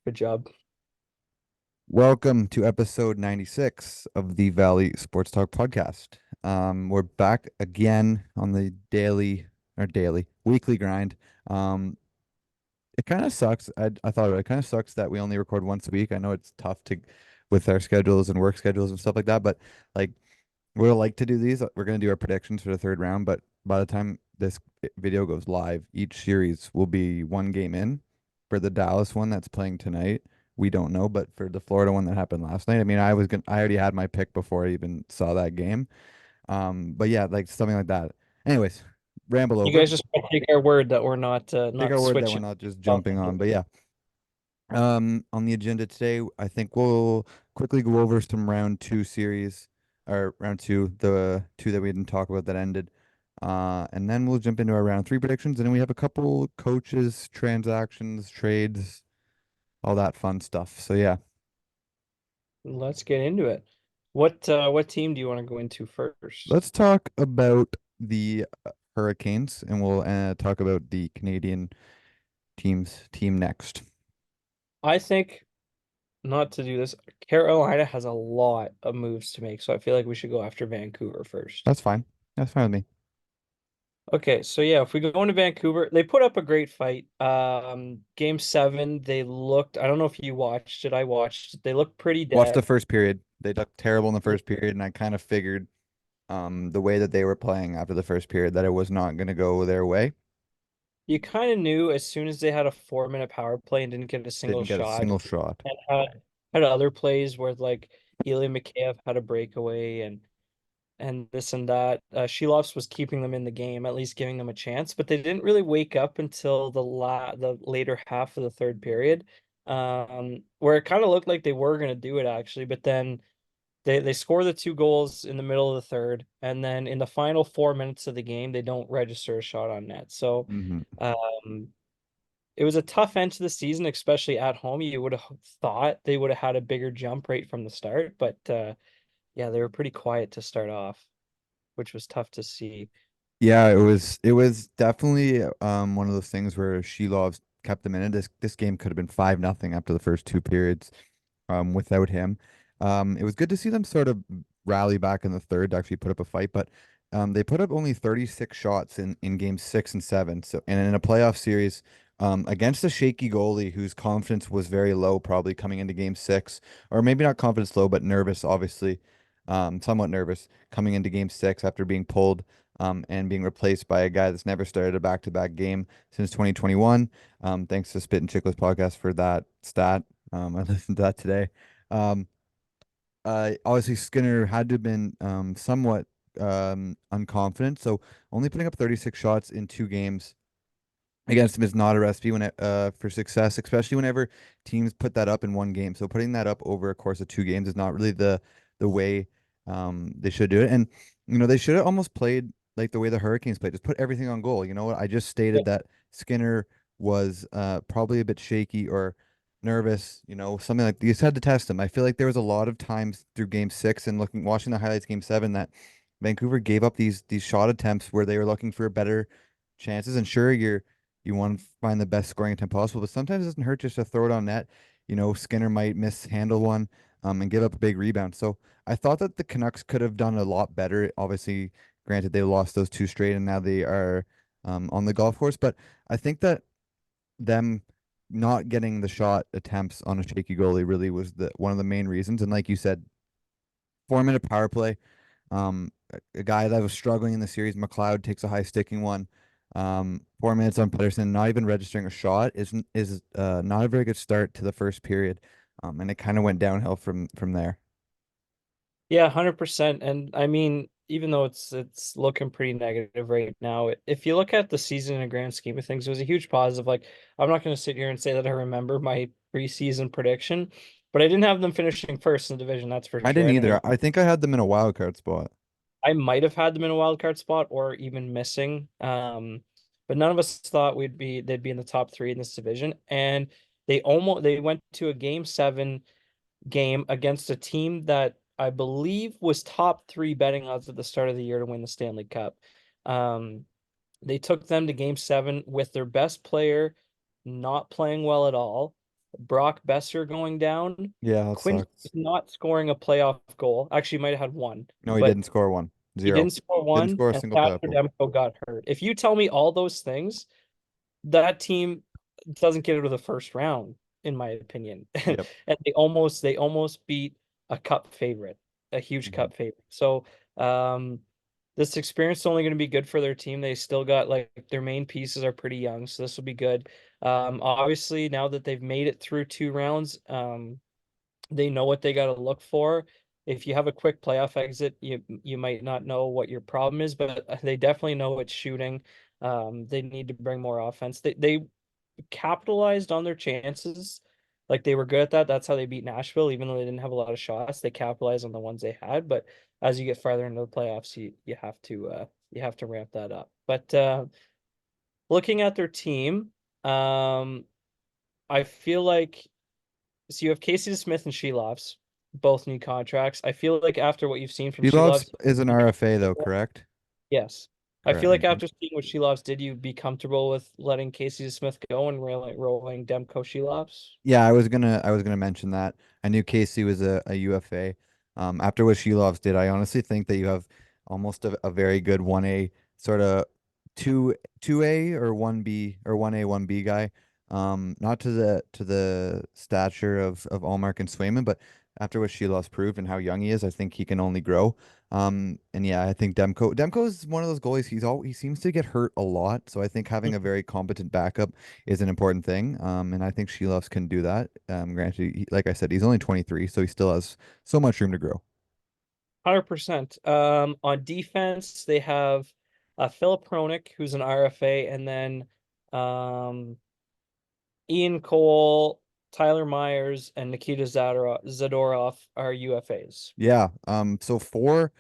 Good job. Welcome to episode 96 of the Valley Sports Talk podcast. We're back again on the weekly grind. Um, it kind of sucks. I thought it kind of sucks that we only record once a week. I know it's tough with our schedules and work schedules and stuff like that, but like we'll like to do these. We're going to do our predictions for the third round, but by the time this video goes live, each series will be one game in. For the Dallas one that's playing tonight, we don't know, but for the Florida one that happened last night, I mean, I already had my pick before I even saw that game. But yeah, like something like that. Anyways, ramble You over. guys just gotta take our word that we're not Take not our word that we're switching not just up. jumping on, but yeah. On the agenda today, I think we'll quickly go over some round two series, or round two, the two that we didn't talk about that ended. And then we'll jump into our round three predictions, and then we have a couple coaches, transactions, trades, all that fun stuff. So yeah, Let's get into it. What team do you want to go into first? let's talk about the Hurricanes, and we'll talk about the Canadian team next. I think not to do this. Carolina has a lot of moves to make, so I feel like we should go after Vancouver first. That's fine. That's fine with me. Okay, so yeah, if we go into Vancouver, they put up a great fight. Game seven, they looked, I don't know if you watched it, I watched it. They looked pretty Watched the dead. first period. They looked terrible in the first period, and I kind of figured the way that they were playing after the first period that it was not going to go their way. You kind of knew as soon as they had a 4 minute power play and didn't get a single Didn't get a shot, single shot. and had other plays where like Ilya Mikheyev had a breakaway and this and that. Shelovs was keeping them in the game, at least giving them a chance, but they didn't really wake up until the later half of the third period, where it kind of looked like they were going to do it actually, but then they score the two goals in the middle of the third, and then in the final 4 minutes of the game, they don't register a shot on net. So, Hmm. um, it was a tough end to the season, especially at home. You would have thought they would have had a bigger jump rate from the start, but yeah, they were pretty quiet to start off, which was tough to see. Yeah, it was definitely one of those things where Shelovs kept them in it. This game could have been 5-0 after the first two periods without him. It was good to see them sort of rally back in the third to actually put up a fight, but they put up only 36 shots in games six and seven. So, and in a playoff series against a shaky goalie whose confidence was very low, probably coming into game six, or maybe not confidence low, but nervous, obviously, somewhat nervous coming into game six after being pulled and being replaced by a guy that's never started a back-to-back game since 2021. Thanks to Spit and Chicklets podcast for that stat. I listened to that today. Um, Obviously Skinner had to have been somewhat unconfident, so only putting up 36 shots in two games against him is not a recipe for success, especially whenever teams put that up in one game. So putting that up over a course of two games is not really the way they should do it. And they should have almost played like the way the Hurricanes played, just put everything on goal. You know what? I just stated that Skinner was probably a bit shaky or nervous, something like you just had to test him. I feel like there was a lot of times through game six and watching the highlights game seven that Vancouver gave up these shot attempts where they were looking for better chances. And sure, you want to find the best scoring attempt possible, but sometimes it doesn't hurt just to throw it on net. Skinner might mishandle one and give up a big rebound. So I thought that the Canucks could have done a lot better. Obviously, granted, they lost those two straight and now they are on the golf course. But I think that them not getting the shot attempts on a shaky goalie really was the one of the main reasons. And like you said, 4 minute power play. A guy that was struggling in the series, McLeod takes a high sticking one. 4 minutes on Pedersen, not even registering a shot is not a very good start to the first period. And it kind of went downhill from there. Yeah, 100%. And I mean, even though it's looking pretty negative right now, if you look at the season in a grand scheme of things, it was a huge positive. Like, I'm not going to sit here and say that I remember my preseason prediction, but I didn't have them finishing first in the division, that's for I sure. didn't I either. didn't. I think I had them in a wild card spot. I might have had them in a wild card spot or even missing. But none of us thought they'd be in the top three in this division. And they went to a game seven game against a team that I believe was top three betting odds at the start of the year to win the Stanley Cup. Um, they took them to game seven with their best player not playing well at all. Brock Besser going down, Yeah, that Quinn sucks. not scoring a playoff goal. Actually, he might have had one, No, he but didn't score one. he Zero. didn't score Didn't one, score a and single Thatcher playoff goal. Demko got hurt. If you tell me all those things, that team doesn't get out of the first round, in my opinion. Yep. And they almost beat a cup favorite, a huge Mhm. cup favorite. So this experience is only going to be good for their team. They still got like their main pieces are pretty young, so this will be good. Obviously, now that they've made it through two rounds, they know what they got to look for. If you have a quick playoff exit, you might not know what your problem is, but they definitely know it's shooting. They need to bring more offense. They capitalized on their chances. Like they were good at that. That's how they beat Nashville, even though they didn't have a lot of shots. They capitalized on the ones they had. But as you get farther into the playoffs, you have to ramp that up. But looking at their team, um, I feel like so you have Casey Smith and Shelovs, both new contracts. I feel like after what you've seen from Belovs Shelovs, is an RFA though, correct? yes. I feel Correct. like Okay. after seeing what Shelovs did, you be comfortable with letting Casey Smith go and rolling Demko Shelovs? Yeah, I was gonna mention that. I knew Casey was a UFA. After what Shilovs did, I honestly think that you have almost a very good 1A sort of two A or 1B or 1A 1B guy. Not to the stature of Allmark and Swayman, but after what Shilovs proved and how young he is, I think he can only grow. And yeah, I think Demko is one of those goalies. He seems to get hurt a lot, so I think having a very competent backup is an important thing. And I think Sheloffs can do that. Granted, like I said, he's only 23, so he still has so much room to grow. 100%. On defense, they have Philip Hronik, who's an RFA, and then um, Ian Cole, Tyler Myers, and Nikita Zadorov are UFAs. Yeah. So four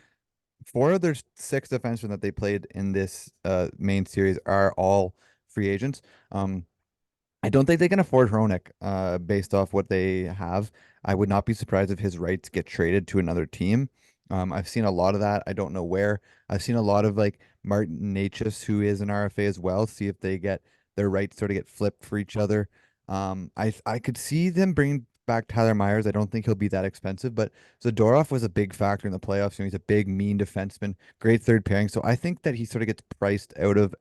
of their six defensemen that they played in this main series are all free agents. I don't think they can afford Hronik, based off what they have. I would not be surprised if his rights get traded to another team. I've seen a lot of that. I don't know where. I've seen a lot of like Martin Necas, who is an RFA as well, see if they get their rights sort of get flipped for each other. I could see them bringing back Tyler Myers. I don't think he'll be that expensive, but Zadorov was a big factor in the playoffs. You know, he's a big, mean defenseman, great third pairing. So I think that he sort of gets priced out of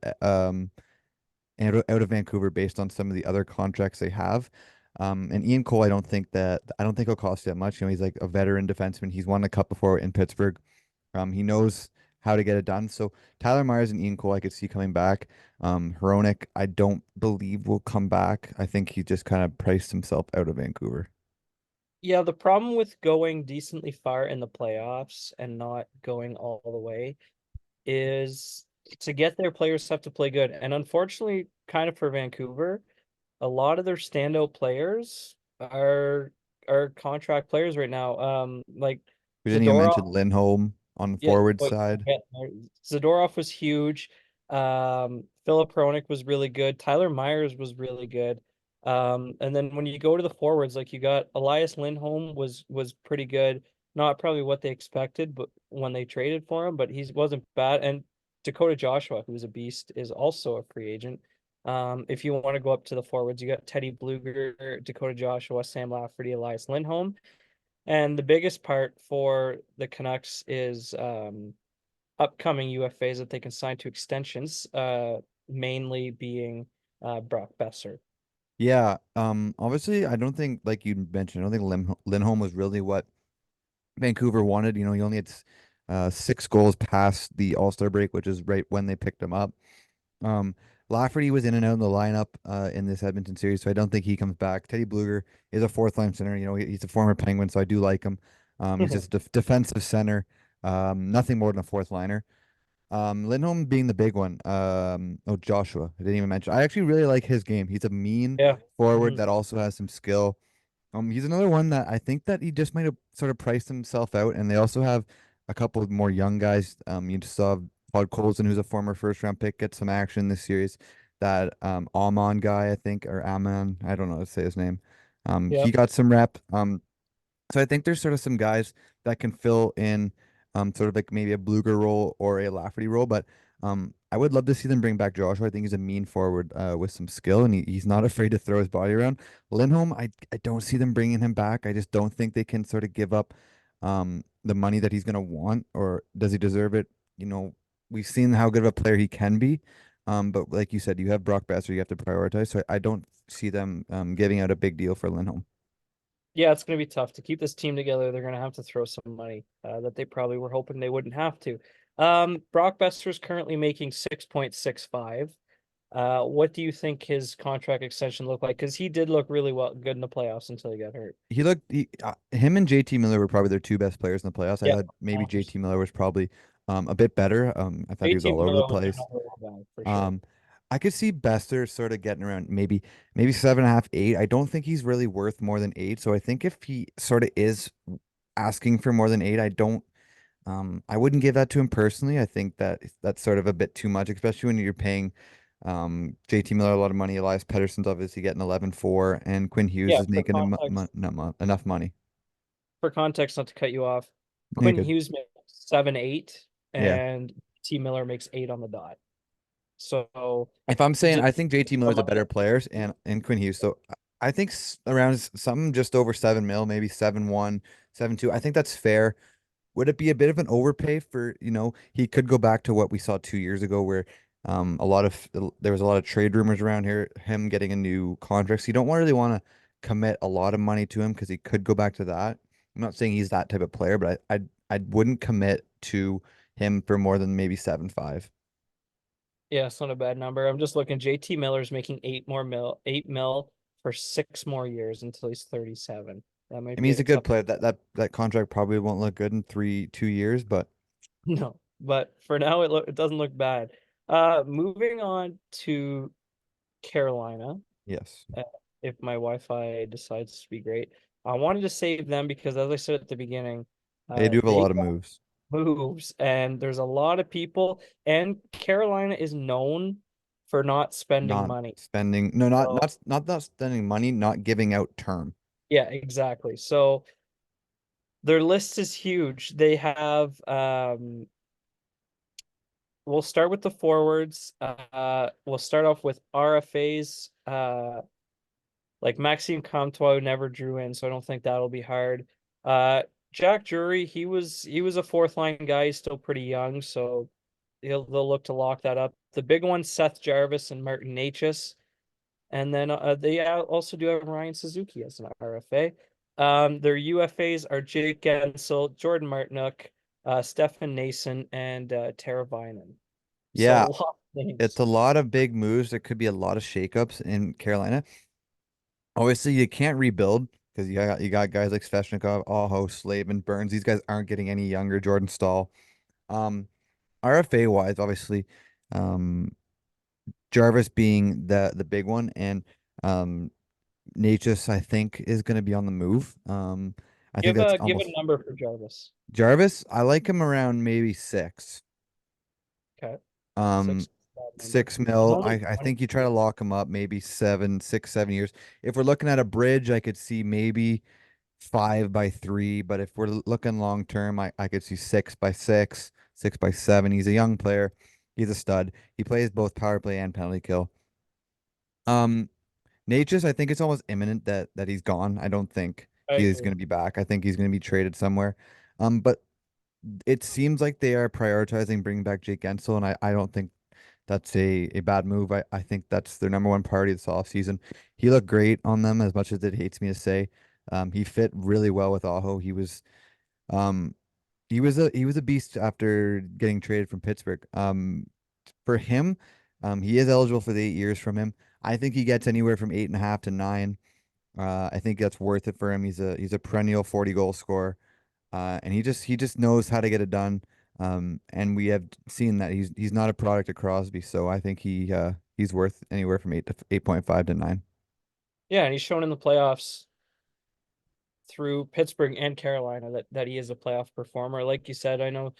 Vancouver based on some of the other contracts they have. And Ian Cole, I don't think he'll cost that much. You know, he's like a veteran defenseman. He's won a cup before in Pittsburgh. He knows how to get it done. So Tyler Myers and Ian Cole, I could see coming back. Hronik, I don't believe will come back. I think he just kind of priced himself out of Vancouver. Yeah, the problem with going decently far in the playoffs and not going all the way is to get there, players have to play good. And unfortunately, kind of for Vancouver, a lot of their standout players are contract players right now. Like We didn't even Zadorov, mention Lindholm on the yeah, forward wait, side. yeah, Zadorov was huge. Philip Hronik was really good. Tyler Myers was really good. And then when you go to the forwards, like you got Elias Lindholm was pretty good. Not probably what they expected, but when they traded for him, but he wasn't bad. And Dakota Joshua, who's a beast, is also a free agent. If you want to go up to the forwards, you got Teddy Bluger, Dakota Joshua, Sam Lafferty, Elias Lindholm. And the biggest part for the Canucks is upcoming UFAs that they can sign to extensions, mainly being Brock Besser. Yeah. Obviously, I don't think, like you mentioned, I don't think Lindholm was really what Vancouver wanted. You know, he only had 6 goals past the All-Star break, which is right when they picked him up. Um, Lafferty was in and out of the lineup in this Edmonton series, so I don't think he comes back. Teddy Bluger is a fourth line center. You know, he's a former Penguin, so I do like him. He's just a defensive center, nothing more than a fourth liner. Lindholm being the big one. Oh, Joshua, I didn't even mention. I actually really like his game. He's a mean Yeah. forward Mhm. that also has some skill. He's another one that I think that he just might have sort of priced himself out, and they also have a couple of more young guys. You just saw Todd Colson, who's a former first round pick, get some action this series. That Amon guy, I think, or Amon, I don't know how to say his name. He Yep. got some rep. So I think there's sort of some guys that can fill in, sort of like maybe a Bluger role or a Lafferty role, but I would love to see them bring back Joshua. I think he's a mean forward with some skill, and he's not afraid to throw his body around. Lindholm, I don't see them bringing him back. I just don't think they can sort of give up the money that he's going to want, or does he deserve it? You know, we've seen how good of a player he can be. But like you said, you have Brock Besser, you have to prioritize. So I don't see them giving out a big deal for Lindholm. Yeah, it's going to be tough to keep this team together. They're going to have to throw some money that they probably were hoping they wouldn't have to. Brock Besser's currently making 6.65. What do you think his contract extension looked like? Because he did look really well, good in the playoffs until he got hurt. Him and JT Miller were probably their two best players in the playoffs. I Yeah, thought maybe 100%. JT Miller was probably a bit better. I thought he was JT all over Miller the was place. another one back for sure. Um, I could see Bester sort of getting around maybe 7.5, 8. I don't think he's really worth more than 8. So I think if he sort of is asking for more than 8, I wouldn't give that to him personally. I think that's sort of a bit too much, especially when you're paying JT Miller a lot of money. Elias Pettersson's obviously getting 11.4, and Quinn Hughes Yeah, is making him enough money. for context, not to cut you off, Yeah, Quinn good. Hughes makes 7.8, Yeah. and T Miller makes 8 on the dot. So If I'm saying just I think JT Miller's from a a better player and Quinn Hughes, so I think around something just over 7 mil, maybe 7.1, 7.2. I think that's fair. Would it be a bit of an overpay for, he could go back to what we saw 2 years ago where there was a lot of trade rumors around here, him getting a new contract. So you don't really want to commit a lot of money to him because he could go back to that. I'm not saying he's that type of player, but I wouldn't commit to him for more than maybe 7.5. Yeah, it's not a bad number. I'm just looking. JT Miller's making 8 mil for 6 more years until he's 37. That I might mean, be he's a a good tough. player. That contract probably won't look good in 2 years, but No, but for now it doesn't look bad. Moving on to Carolina. yes, uh, if my Wi-Fi decides to be great, I wanted to save them because, as I said at the beginning, they do have a they lot of moves. moves, and there's a lot of people, and Carolina is known for not spending Not money. spending, no, So not spending money, not giving out term. yeah, exactly. So their list is huge. They have we'll start with the forwards. We'll start off with RFAs. Like Maxime Comtois never drew in, so I don't think that'll be hard. Uh, Jack Drury, he was a fourth line guy. He's still pretty young, so they'll look to lock that up. The big ones, Seth Jarvis and Martin Necas, and then they also do have Ryan Suzuki as an RFA. Their UFAs are Jake Gensel, Jordan Martinook, Stefan Nason, and Tara Vinen. So a Yeah, lot of it's names. a lot of big moves. There could be a lot of shakeups in Carolina. Obviously, you can't rebuild because you got guys like Sveshnikov, Aho, Slavin, Burns. These guys aren't getting any younger. Jordan Stahl. Um, RFA wise, obviously, um, Jarvis being the big one, and um, Natchez I think is going to be on the move. I think Give that's a give a almost number for Jarvis. Jarvis. I like him around maybe 6. Okay. Um, Six, bad number. 6 mil. He's I only I think you try to 23. lock him up maybe 7, 6, 7 years. If we're looking at a bridge, I could see maybe 5 by 3. But if we're looking long term, I could see 6 by 6, 6 by 7. He's a young player. He's a stud. He plays both power play and penalty kill. Um, Natchez, I think it's almost imminent that he's gone. I don't think I he is agree. going to be back. I think he's going to be traded somewhere. But it seems like they are prioritizing bringing back Jake Gensel, and I don't think that's a bad move. I think that's their number one priority this offseason. He looked great on them, as much as it hates me to say. He fit really well with Aho. Um he was a beast after getting traded from Pittsburgh. For him, he is eligible for the 8 years from him. I think he gets anywhere from 8.5 to 9. I think that's worth it for him. He's a perennial 40 goal scorer. And he just knows how to get it done. And we have seen that he's not a product of Crosby, so I think he's worth anywhere from 8.5 to 9. Yeah, and he's shown in the playoffs through Pittsburgh and Carolina that he is a playoff performer. Like you said, I know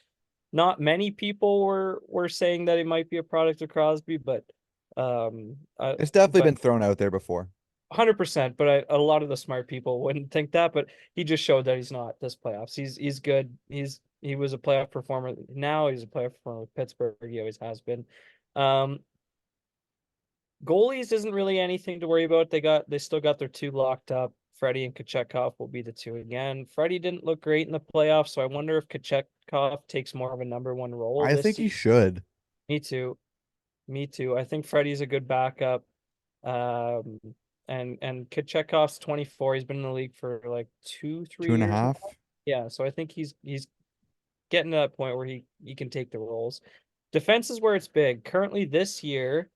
not many people were saying that he might be a product of Crosby, It's definitely but been thrown out there before. 100%. But a lot of the smart people wouldn't think that. But he just showed that he's not this playoffs. He's good. He was a playoff performer. Now he's a playoff performer with Pittsburgh. He always has been. Um, Goalies isn't really anything to worry about. They still got their two locked up. Freddie and Kochetkov will be the two again. Freddie didn't look great in the playoffs, so I wonder if Kochetkov takes more of a number one role I this think he season. should. Me too. Me too. I think Freddie's a good backup. Um, and Kachekhov's 24. He's been in the league for like two, Two three and a years now. half. Yeah, so I think he's getting to that point where he can take the roles. Defense is where it's big. Currently this year,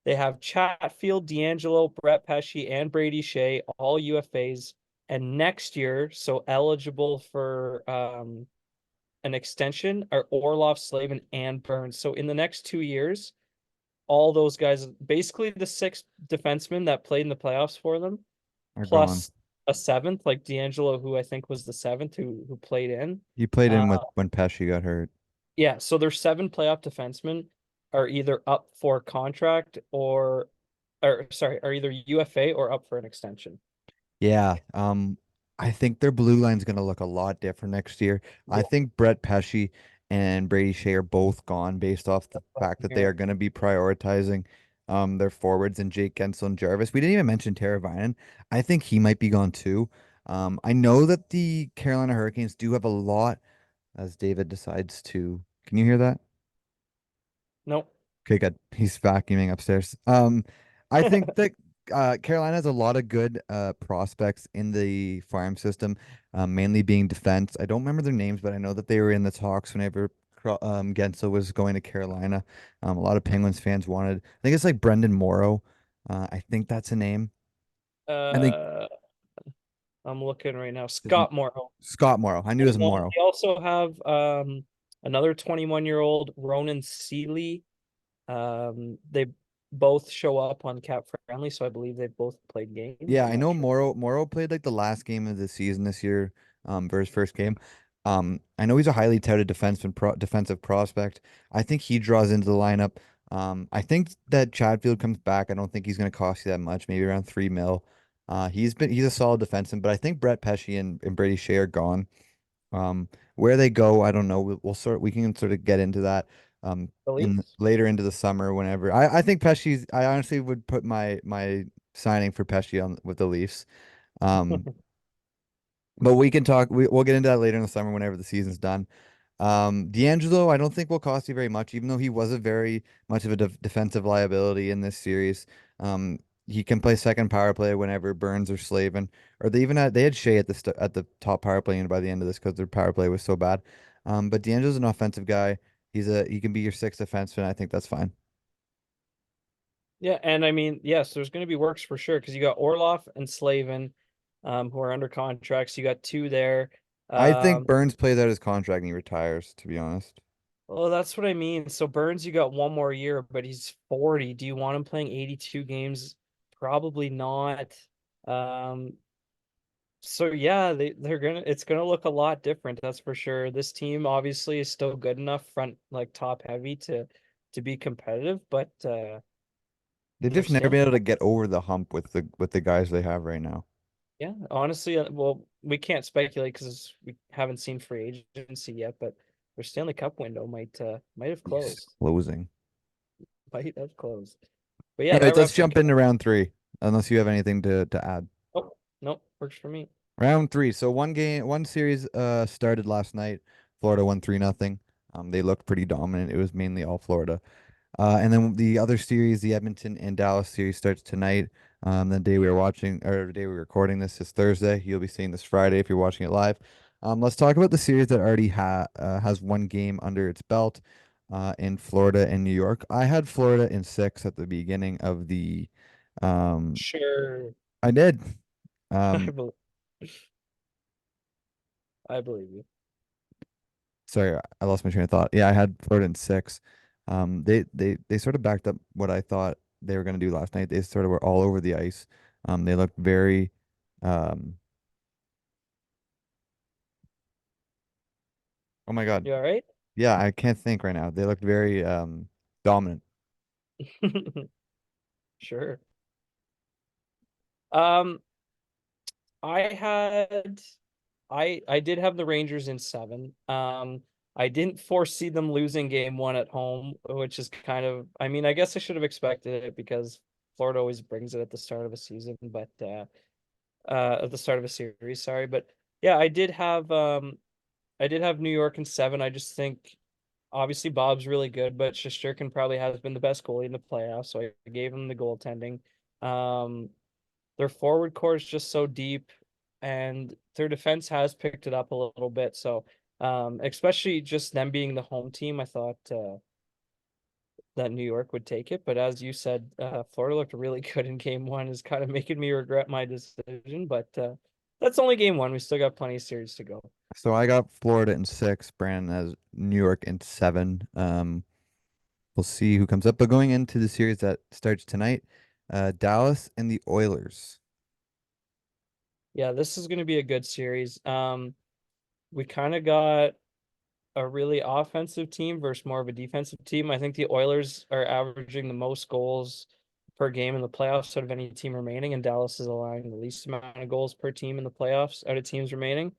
they have Chatfield, D'Angelo, Brett Pesce, and Brady Shea, all UFAs. And next year, so eligible for an extension, are Orlov, Slavin, and Burns. So in the next 2 years, all those guys, basically the six defensemen that played in the playoffs for them, Are gone. plus a seventh, like D'Angelo, who I think was the seventh who played in. He played Uh, in with when Pesci got hurt. yeah, so their seven playoff defensemen are either up for contract or sorry, are either UFA or up for an extension. Yeah, I think their blue line's gonna look a lot different next year. I Yeah, think Brett Pesci and Brady Shea are both gone based off the that's what fact I'm that they are hearing. gonna be prioritizing their forwards and Jake Gensel and Jarvis. We didn't even mention Teravainen. I think he might be gone too. I know that the Carolina Hurricanes do have a lot as David decides to. Can you hear that? Nope. Okay, good. He's vacuuming upstairs. I think that Carolina has a lot of good prospects in the farm system, mainly being defense. I don't remember their names, but I know that they were in the talks whenever Gensel was going to Carolina. A lot of Penguins fans wanted. I think it's like Brendan Morrow. I think that's a name. I think Uh, I'm looking right now. his, Scott Morrow. Scott Morrow. I knew it was 21. Morrow. They also have another 21-year-old Ronan Seeley. They both show up on Cap Friendly, so I believe they've both played games. Yeah, I'm I not know sure. Morrow played like the last game of the season this year, for his first game. I know he's a highly touted defensive prospect. I think he draws into the lineup. I think that Chatfield comes back. I don't think he's going to cost you that much, maybe around 3 mil. He's a solid defenseman, but I think Brett Pesce and Brady Shea are gone. Where they go, I don't know. We can sort of get into that The in Leafs? later into the summer whenever. I think Pesci's I honestly would put my signing for Pesci on with the Leafs. Um, but we can talk we'll get into that later in the summer whenever the season's done. D'Angelo, I don't think will cost you very much, even though he was a very much of a defensive liability in this series. He can play second power play whenever Burns or Slavin, or they had Shea at at the top power play by the end of this because their power play was so bad. But D'Angelo's an offensive guy. He can be your sixth defenseman. I think that's fine. Yeah, and I mean, yes, there's going to be works for sure because you got Orlov and Slavin, who are under contracts. You got two there. I think Um, Burns plays out his contract and he retires, to be honest. well, that's what I mean. So Burns, you got one more year, but he's 40. Do you want him playing 82 games? Probably not. Um, so yeah, they're gonna it's gonna look a lot different, that's for sure. This team obviously is still good enough front like top heavy to be competitive, but They've they're just never Stanley been able to Cup. get over the hump with the guys they have right now. Yeah, honestly, well, we can't speculate because we haven't seen free agency yet, but their Stanley Cup window might have He's closed. closing. Might have closed. But yeah, Anyways, that let's wraps up. jump into round three, unless you have anything to add. Nope, nope, works for me. Round three. So one series started last night. Florida won 3-0. They looked pretty dominant. It was mainly all Florida. And then the other series, the Edmonton and Dallas series, starts tonight. The day we are watching, or the day we're recording this is Thursday. You'll be seeing this Friday if you're watching it live. Let's talk about the series that already has one game under its belt in Florida and New York. I had Florida in six at the beginning of the. Um, Sure. I did. I Um, believe, I believe you. Sorry, I lost my train of thought. Yeah, I had Florida in six. They sort of backed up what I thought they were going to do last night. They sort of were all over the ice. They looked very. Um, oh my God. You all right? Yeah, I can't think right now. They looked very dominant. Sure. Um, I had I did have the Rangers in seven. I didn't foresee them losing game one at home, which is kind of, I mean, I guess I should have expected it because Florida always brings it at the start of a season, but at the start of a series, sorry. But yeah, I did have New York in seven. I just think obviously Bob's really good, but Shesterkin probably has been the best goalie in the playoffs, so I gave him the goaltending. Um, their forward core is just so deep, and their defense has picked it up a little bit. So, especially just them being the home team, I thought that New York would take it. But as you said, Florida looked really good in game one, is kind of making me regret my decision. But that's only game one. We still got plenty of series to go. So I got Florida in six, Brandon has New York in seven. We'll see who comes up. But going into the series that starts tonight, Dallas and the Oilers. Yeah, this is going to be a good series. We kind of got a really offensive team versus more of a defensive team. I think the Oilers are averaging the most goals per game in the playoffs out of any team remaining, and Dallas is allowing the least amount of goals per team in the playoffs out of teams remaining.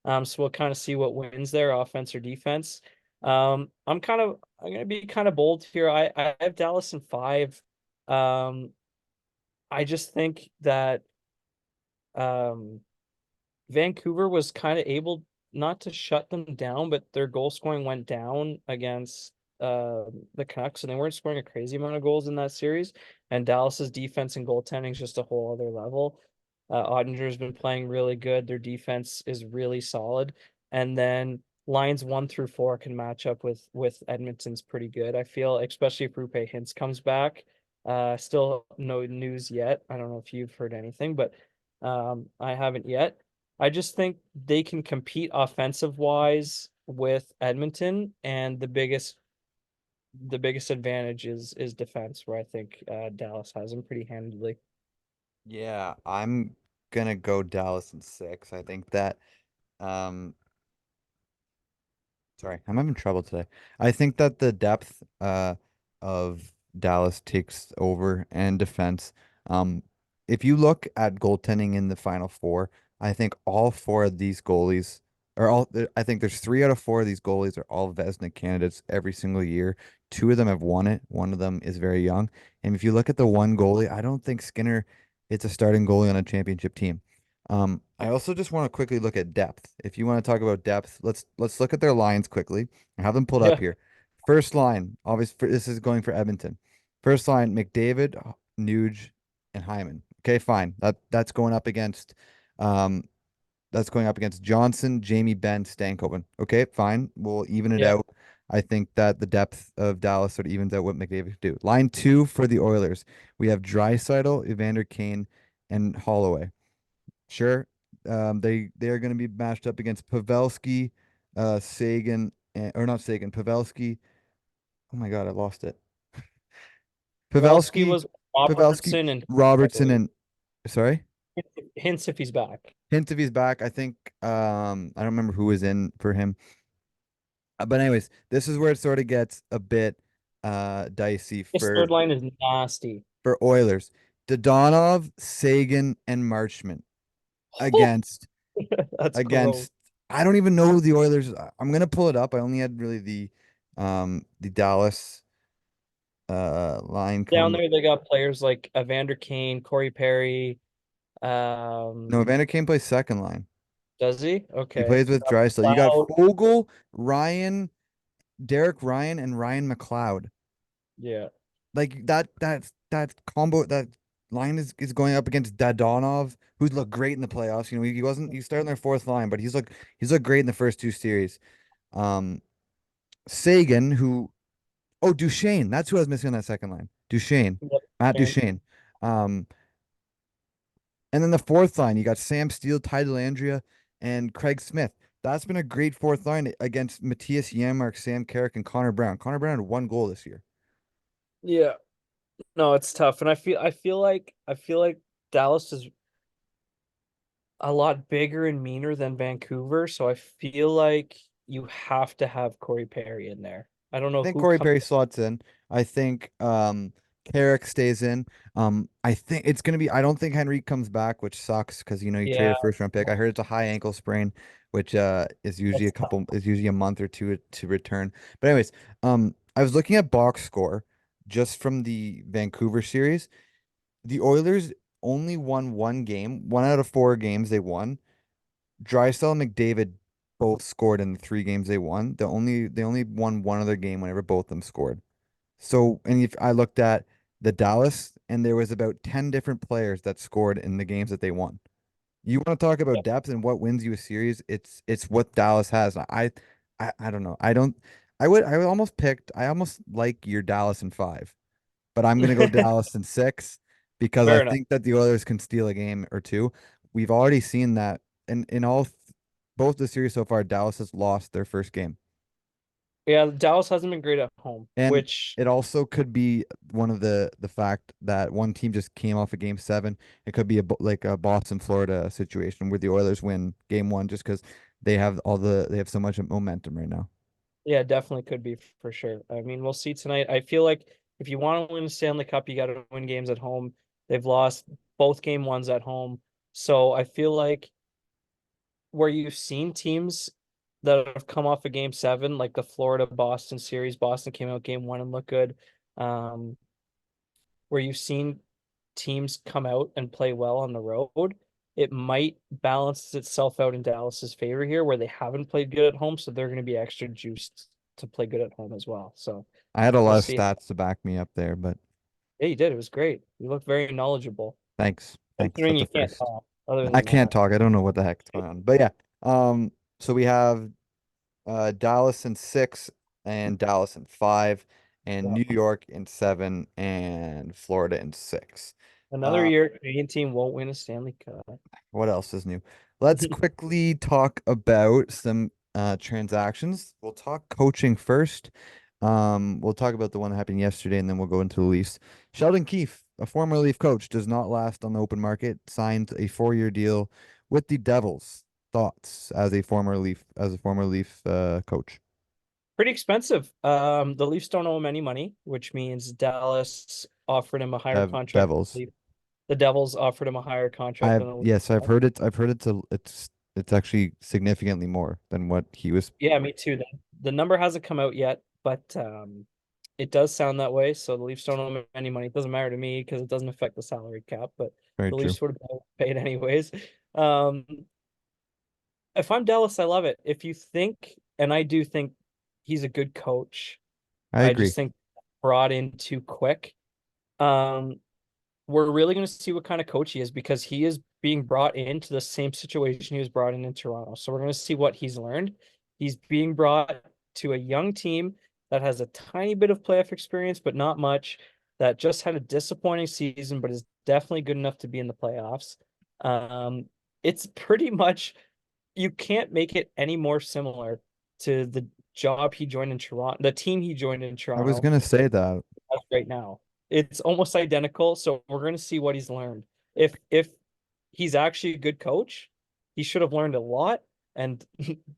So we'll kind of see what wins there, offense or defense. I'm gonna be kind of bold here. I have Dallas in five. Um, I just think that um Vancouver was kind of able not to shut them down, but their goal scoring went down against the Canucks, and they weren't scoring a crazy amount of goals in that series. And Dallas's defense and goaltending is just a whole other level. Ottinger's been playing really good. Their defense is really solid, and then lines one through four can match up with Edmonton's pretty good. I feel, especially if Rupe Hintz comes back. Still no news yet. I don't know if you've heard anything, but I haven't yet. I just think they can compete offensive wise with Edmonton, and the biggest advantage is defense, where I think Dallas has them pretty handily. Yeah, I'm gonna go Dallas in six. I think that um sorry, I'm having trouble today. I think that the depth of Dallas takes over and defense. Um, if you look at goaltending in the final four, I think all four of these goalies are all. I think there's three out of four of these goalies are all Vezina candidates every single year. Two of them have won it. One of them is very young. And if you look at the one goalie, I don't think Skinner is a starting goalie on a championship team. I also just want to quickly look at depth. If you want to talk about depth, let's look at their lines quickly. I have them pulled up Yeah, here. First line, obviously, this is going for Edmonton. First line, McDavid, Nuge, and Hyman. Okay, fine. Um, that's going up against Johnson, Jamie Benn, Stankoven. Okay, fine. We'll even it yeah, out. I think that the depth of Dallas sort of evens out what McDavid could do. Line two for the Oilers, we have Draisaitl, Evander Kane, and Holloway. Sure. They are going to be matched up against Pavelski, Sagan, or not Sagan, Pavelski. Oh my God, I lost it. Pavelski Pavelski, was Pavelski, Robertson and I Robertson, believe and sorry, Hints if he's back. hint if he's back. I think I don't remember who was in for him. But anyways, this is where it sort of gets a bit dicey This for third line is nasty. Oilers. Dodonov, Sagan, and Marchment against That's gross. against I don't even know who the Oilers. I'm gonna pull it up. I only had really the Dallas line Down combo. there, they got players like Evander Kane, Corey Perry. No, Um, Evander Kane plays second line. does he? He Okay. plays with Drysdale. You got Cloud. Fogel, Ryan, Derek Ryan, and Ryan McLeod. Yeah. Like that combo that line is going up against Dadonov, who's looked great in the playoffs. You know, he wasn't he started on their fourth line, but he's looked great in the first two series. Um, Sagan, who Duchesne. That's who I was missing on that second line. Duchesne. Yep. Matt And Duchesne. Um, and then the fourth line, you got Sam Steele, Ty Dellandrea, and Craig Smith. That's been a great fourth line against Matthias Janmark, Sam Carrick, and Connor Brown. Connor Brown had one goal this year. yeah. No, it's tough. And I feel like Dallas is a lot bigger and meaner than Vancouver, so I feel like you have to have Corey Perry in there. I don't I know think who Corey comes. Perry slots in. I think Carrick stays in. I think it's gonna be. I don't think Henry comes back, which sucks because you trade Yeah, a first round pick. I heard it's a high ankle sprain, which that's tough. is usually a month or two to return. But anyways, I was looking at box score just from the Vancouver series. The Oilers only won one game, one out of four games they won. Drysdale and McDavid both scored in the three games they won. They only won one other game whenever both of them scored. So, and if I looked at the Dallas, and there was about 10 different players that scored in the games that they won. You want to talk about Yeah. depth and what wins you a series? It's what Dallas has. I don't know. I don't I would almost picked I almost like your Dallas in five, but I'm gonna go Dallas in six because I Fair enough. think that the Oilers can steal a game or two. We've already seen that in both the series so far, Dallas has lost their first game. Yeah, Dallas hasn't been great at home, And which it also could be one of the fact that one team just came off of game seven. It could be like a Boston, Florida situation where the Oilers win game one just because they have so much momentum right now. yeah, definitely could be for sure. I mean, we'll see tonight. I feel like if you want to win the Stanley Cup, you got to win games at home. They've lost both game ones at home. So I feel like where you've seen teams that have come off of game seven, like the Florida Boston series, Boston came out game one and looked good. Um, where you've seen teams come out and play well on the road, it might balance itself out in Dallas's favor here, where they haven't played good at home, so they're going to be extra juiced to play good at home as well. So I had a we'll lot of see. stats to back me up there, but Yeah, you did. It was great. You looked very knowledgeable, thanks. considering That's you a can't first. talk. Other I than can't that, talk. I don't know what the heck's going on. But yeah, so we have Dallas in six and Dallas in five and yeah. New York in seven and Florida in six. Another Uh, year, Canadian team won't win a Stanley Cup. What else is new? Let's quickly talk about some transactions. We'll talk coaching first. We'll talk about the one that happened yesterday, and then we'll go into the Leafs. Sheldon Keefe, a former Leaf coach, does not last on the open market. Signed a 4-year deal with the Devils. Thoughts as a former Leaf coach? Pretty expensive. The Leafs don't owe him any money, which means Dallas offered him a higher contract. Devils. The Devils offered him a higher contract than the Leafs. Yes, I've heard it. I've heard it's actually significantly more than what he was. Yeah, me too. The number hasn't come out yet, but it does sound that way. So the Leafs don't owe him any money. It doesn't matter to me because it doesn't affect the salary cap, but Very the true. Leafs would have been paid anyways. Um, if I'm Dallas, I love it. If you think, and I do think he's a good coach, I I agree. just think brought in too quick. Um, we're really going to see what kind of coach he is because he is being brought into the same situation he was brought in Toronto. So we're going to see what he's learned. He's being brought to a young team that has a tiny bit of playoff experience, but not much, that just had a disappointing season, but is definitely good enough to be in the playoffs. Um, it's pretty much, you can't make it any more similar to the job he joined in Toronto, the team he joined in I was Toronto gonna say that. right now. It's almost identical, so we're going to see what he's learned. If he's actually a good coach, he should have learned a lot, and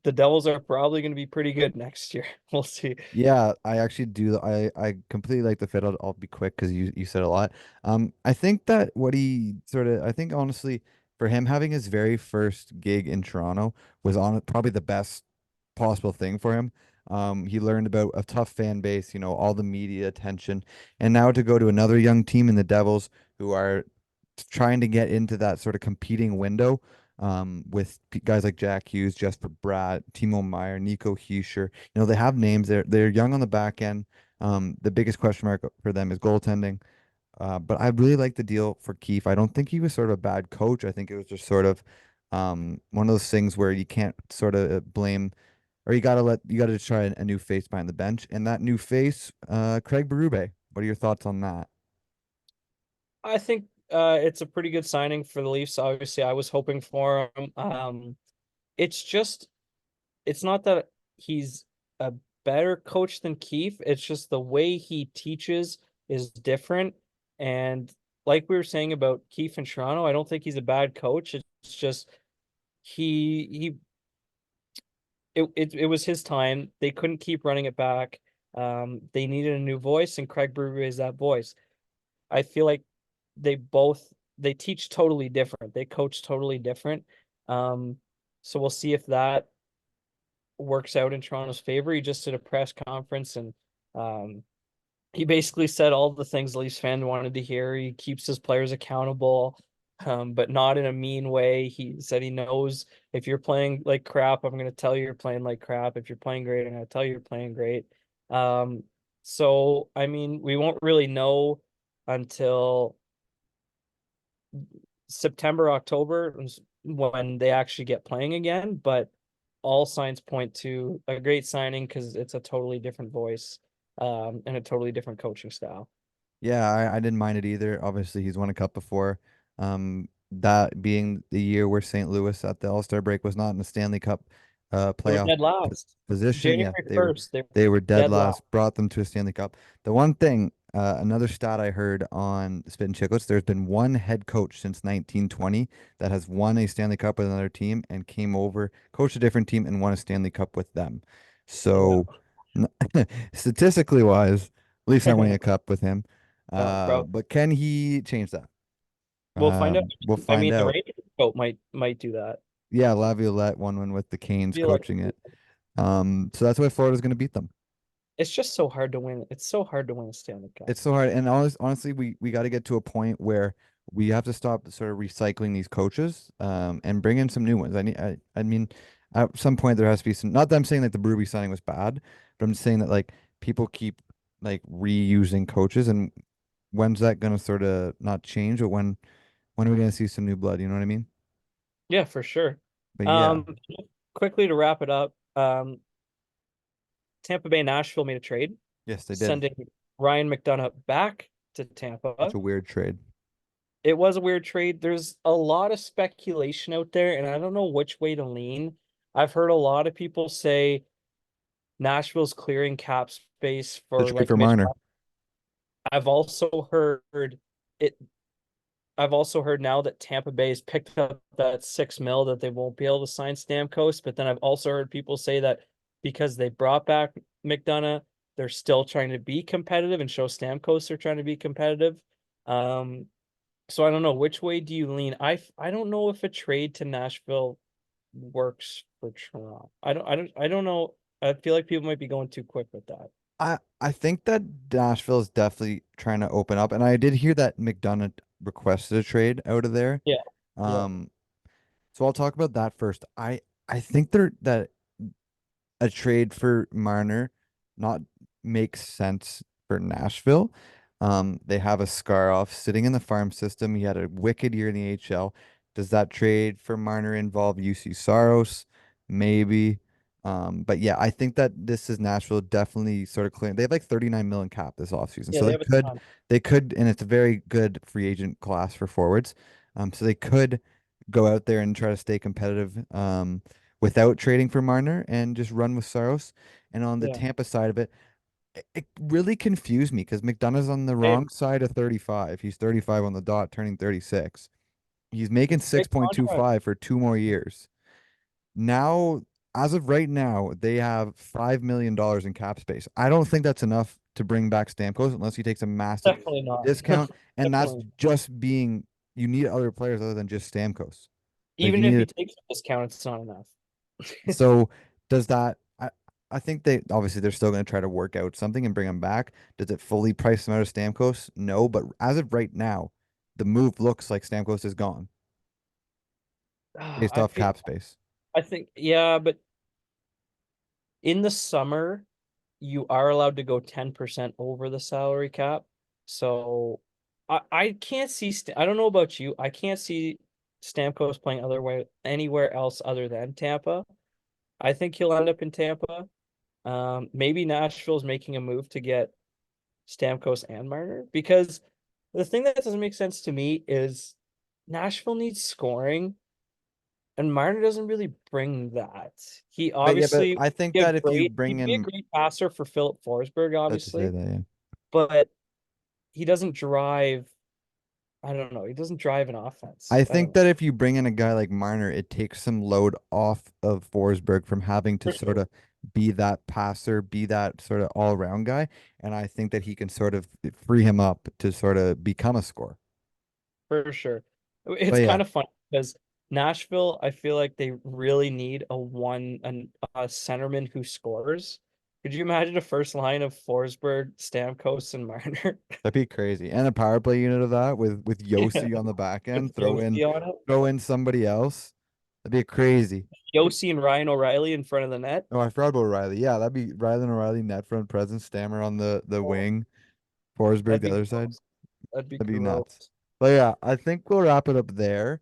the Devils are probably going to be pretty good next year. We'll see. Yeah, I actually do. I completely like the fit. I'll be quick because you said a lot. I think that what he sort of, I think honestly, for him having his very first gig in Toronto was on probably the best possible thing for him. He learned about a tough fan base, all the media attention, and now to go to another young team in the Devils who are trying to get into that sort of competing window. With guys like Jack Hughes, Jesper Bratt, Timo Meyer, Nico Heischer. They have names. They're young on the back end. The biggest question mark for them is goaltending. But I really like the deal for Keefe. I don't think he was sort of a bad coach. I think it was just sort of one of those things where you can't sort of blame, or you gotta just try a new face behind the bench. And that new face, Craig Berube. What are your thoughts on that? I think it's a pretty good signing for the Leafs. Obviously, I was hoping for him. It's just it's not that he's a better coach than Keefe. It's just the way he teaches is different. And like we were saying about Keefe in Toronto, I don't think he's a bad coach. It's just he it was his time. They couldn't keep running it back. They needed a new voice, and Craig Berube is that voice. I feel like they both they teach totally different. They coach totally different. Um, so we'll see if that works out in Toronto's favor. He just did a press conference and um, he basically said all the things Leafs fan wanted to hear. He keeps his players accountable, but not in a mean way. He said he knows if you're playing like crap, I'm going to tell you you're playing like crap. If you're playing great, I'm going to tell you you're playing great. Um, so, I mean, we won't really know until September, October when they actually get playing again, but all signs point to a great signing because it's a totally different voice, and a totally different coaching style. Yeah, I didn't mind it either. Obviously, he's won a cup before. That being the year where St. Louis at the All-Star break was not in the Stanley Cup They were playoff dead p last. position. January Yeah, 1st, they were they were dead dead last, last. brought them to a Stanley Cup. The one thing, another stat I heard on Spit and Chicklets, there's been one head coach since 1920 that has won a Stanley Cup with another team and came over, coached a different team and won a Stanley Cup with them. Yeah. So, statistically wise, Leafs aren't winning a cup with him. No, bro. But can he change that? We'll find out. We'll I find mean, the out. Rangers coach might do that. Yeah, Laviolette won one with the Canes Be like, coaching it. So that's why Florida's going to beat them. it's just so hard to win. It's so hard to win a Stanley Cup. It's so hard. And honestly, we got to get to a point where we have to stop sort of recycling these coaches, and bring in some new ones. I mean, at some point there has to be some. Not that I'm saying that the Brewery signing was bad, but I'm just saying that like people keep like reusing coaches, and when's that going to sort of not change, or when are we going to see some new blood? You know what I mean? Yeah, for sure. But yeah, Um, quickly to wrap it up, Tampa Bay Nashville made a trade, yes, they did. sending Ryan McDonough back to Such Tampa. a weird trade. It was a weird trade. There's a lot of speculation out there, and I don't know which way to lean. I've heard a lot of people say Nashville's clearing cap space The for trade like for Mitch. Marner. I've also heard it. I've also heard now that Tampa Bay has picked up that 6 mil that they won't be able to sign Stamkos. But then I've also heard people say that because they brought back McDonough, they're still trying to be competitive and show Stamkos they're trying to be competitive. Um, so I don't know which way do you lean. I don't know if a trade to Nashville works for Toronto. I don't know. I feel like people might be going too quick with that. I think that Nashville is definitely trying to open up, and I did hear that McDonough requested a trade out of there. Yeah. Yeah. Um, so I'll talk about that first. I think that a trade for Marner not makes sense for Nashville. They have a Scaroff sitting in the farm system. He had a wicked year in the AHL. Does that trade for Marner involve UC Saros? Maybe. But yeah, I think that this is Nashville definitely sort of clear. They have like 39 million cap this offseason. Yeah, So they have a ton. they could, and it's a very good free agent class for forwards. So they could go out there and try to stay competitive. Without trading for Marner and just run with Saros. And on the Yeah. Tampa side of it, it really confused me because McDonough's on the Same. wrong side of 35. He's 35 on the dot, turning 36. He's making It's a big contract. 6.25 for 2 more years. Now, as of right now, they have $5 million in cap space. I don't think that's enough to bring back Stamkos unless he takes a massive Definitely not. discount. And that's Definitely. just being, you need other players other than just Stamkos. Like you Even if he need takes a discount, it's not enough. So does that I think they obviously they're still going to try to work out something and bring him back. Does it fully price him out of Stamkos? No, but as of right now, the move looks like Stamkos is gone based I off feel cap space. I think yeah, but in the summer you are allowed to go 10% over the salary cap. So I can't see I don't know about you. I can't see Stamkos playing other way anywhere else other than Tampa. I think he'll end up in Tampa. Maybe Nashville's making a move to get Stamkos and Marner because the thing that doesn't make sense to me is Nashville needs scoring and Marner doesn't really bring that. He But yeah, but obviously I think that if you bring he'd be a in, great passer for Philip Forsberg, let's just say obviously, that, yeah. but he doesn't drive. I don't know. He doesn't drive an offense. I I don't think know. that if you bring in a guy like Marner, it takes some load off of Forsberg from having to For sort sure. of be that passer, be that sort of all around guy. And I think that he can sort of free him up to sort of become a scorer. For sure. But It's yeah, kind of funny because Nashville, I feel like they really need a centerman who scores. Could you imagine a first line of Forsberg, Stamkos, and Marner? that'd be crazy. And a power play unit of that with Yeah, Yossi on the back end, with Yossi on it. throw in somebody else. That'd be crazy. Yossi and Ryan O'Reilly in front of the net. Oh, I forgot about Riley. Yeah, that'd be Riley and O'Reilly, net front presence, Stammer on the Oh, wing, Forsberg that'd the be other side. gross. That'd be That'd be nuts. gross. But yeah, I think we'll wrap it up there.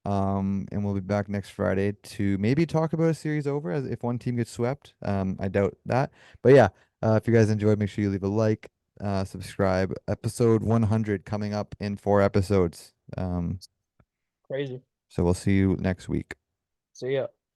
And we'll be back next Friday to maybe talk about a series over as if one team gets swept. I doubt that. But yeah, if you guys enjoyed, make sure you leave a like, subscribe. Episode 100 coming up in 4 episodes. Crazy. So we'll see you next week. So yeah.